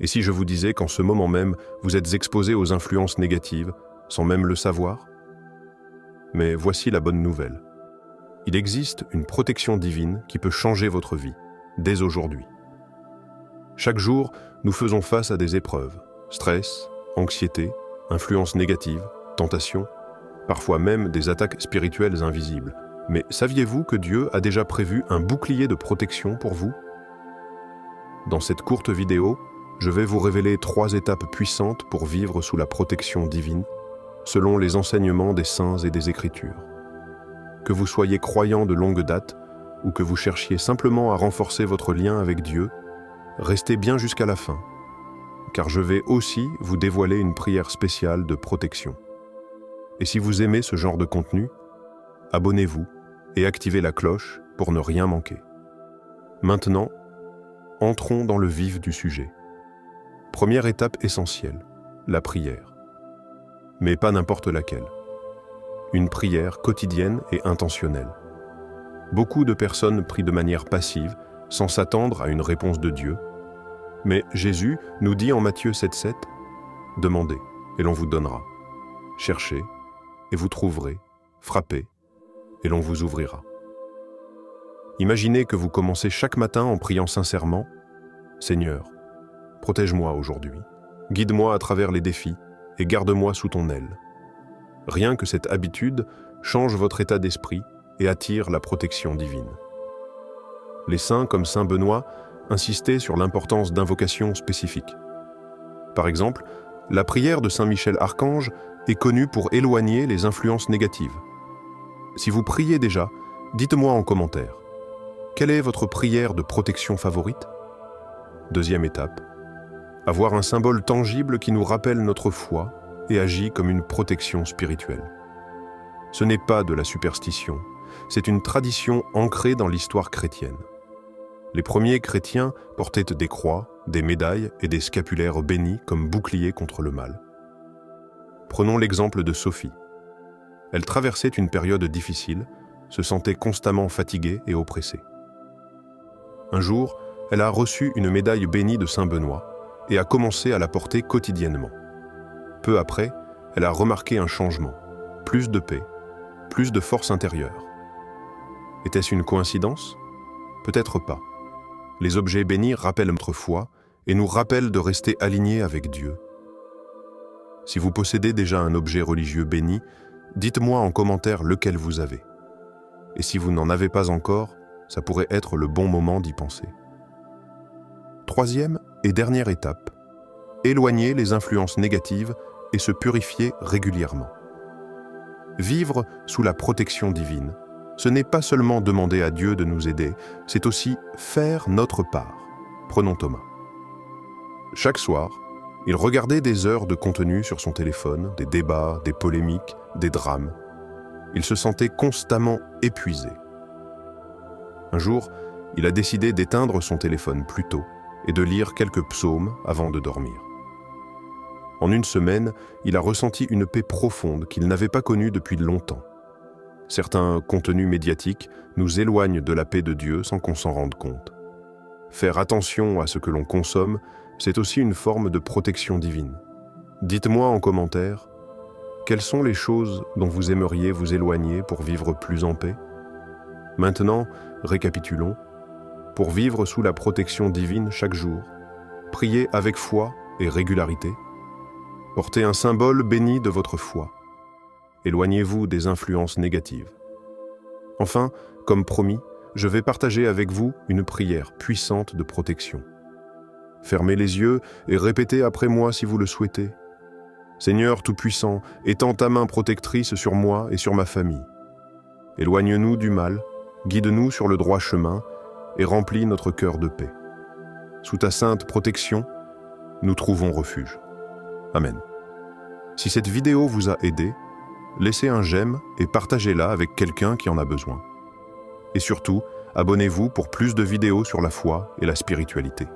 Et si je vous disais qu'en ce moment même, vous êtes exposé aux influences négatives, sans même le savoir? Mais voici la bonne nouvelle. Il existe une protection divine qui peut changer votre vie, dès aujourd'hui. Chaque jour, nous faisons face à des épreuves, stress, anxiété, influences négatives, tentations, parfois même des attaques spirituelles invisibles. Mais saviez-vous que Dieu a déjà prévu un bouclier de protection pour vous? Dans cette courte vidéo, je vais vous révéler 3 étapes puissantes pour vivre sous la protection divine, selon les enseignements des saints et des Écritures. Que vous soyez croyant de longue date ou que vous cherchiez simplement à renforcer votre lien avec Dieu, restez bien jusqu'à la fin, car je vais aussi vous dévoiler une prière spéciale de protection. Et si vous aimez ce genre de contenu, abonnez-vous et activez la cloche pour ne rien manquer. Maintenant, entrons dans le vif du sujet. Première étape essentielle, la prière. Mais pas n'importe laquelle. Une prière quotidienne et intentionnelle. Beaucoup de personnes prient de manière passive, sans s'attendre à une réponse de Dieu. Mais Jésus nous dit en Matthieu 7,7 « Demandez, et l'on vous donnera. Cherchez, et vous trouverez. Frappez, et l'on vous ouvrira. » Imaginez que vous commencez chaque matin en priant sincèrement « Seigneur, protège-moi aujourd'hui, guide-moi à travers les défis et garde-moi sous ton aile. » Rien que cette habitude change votre état d'esprit et attire la protection divine. Les saints comme saint Benoît insistaient sur l'importance d'invocations spécifiques. Par exemple, la prière de saint Michel Archange est connue pour éloigner les influences négatives. Si vous priez déjà, dites-moi en commentaire. Quelle est votre prière de protection favorite? Deuxième étape, avoir un symbole tangible qui nous rappelle notre foi et agit comme une protection spirituelle. Ce n'est pas de la superstition, c'est une tradition ancrée dans l'histoire chrétienne. Les premiers chrétiens portaient des croix, des médailles et des scapulaires bénis comme boucliers contre le mal. Prenons l'exemple de Sophie. Elle traversait une période difficile, se sentait constamment fatiguée et oppressée. Un jour, elle a reçu une médaille bénie de saint Benoît et a commencé à la porter quotidiennement. Peu après, elle a remarqué un changement, plus de paix, plus de force intérieure. Était-ce une coïncidence? Peut-être pas. Les objets bénis rappellent notre foi et nous rappellent de rester alignés avec Dieu. Si vous possédez déjà un objet religieux béni, dites-moi en commentaire lequel vous avez. Et si vous n'en avez pas encore, ça pourrait être le bon moment d'y penser. Troisième et dernière étape, éloigner les influences négatives et se purifier régulièrement. Vivre sous la protection divine, ce n'est pas seulement demander à Dieu de nous aider, c'est aussi faire notre part. Prenons Thomas. Chaque soir, il regardait des heures de contenu sur son téléphone, des débats, des polémiques, des drames. Il se sentait constamment épuisé. Un jour, il a décidé d'éteindre son téléphone plus tôt et de lire quelques psaumes avant de dormir. En une semaine, il a ressenti une paix profonde qu'il n'avait pas connue depuis longtemps. Certains contenus médiatiques nous éloignent de la paix de Dieu sans qu'on s'en rende compte. Faire attention à ce que l'on consomme, c'est aussi une forme de protection divine. Dites-moi en commentaire, quelles sont les choses dont vous aimeriez vous éloigner pour vivre plus en paix? Maintenant, récapitulons. Pour vivre sous la protection divine chaque jour, priez avec foi et régularité. Portez un symbole béni de votre foi. Éloignez-vous des influences négatives. Enfin, comme promis, je vais partager avec vous une prière puissante de protection. Fermez les yeux et répétez après moi si vous le souhaitez. Seigneur Tout-Puissant, étends ta main protectrice sur moi et sur ma famille. Éloigne-nous du mal, guide-nous sur le droit chemin et remplis notre cœur de paix. Sous ta sainte protection, nous trouvons refuge. Amen. Si cette vidéo vous a aidé, laissez un j'aime et partagez-la avec quelqu'un qui en a besoin. Et surtout, abonnez-vous pour plus de vidéos sur la foi et la spiritualité.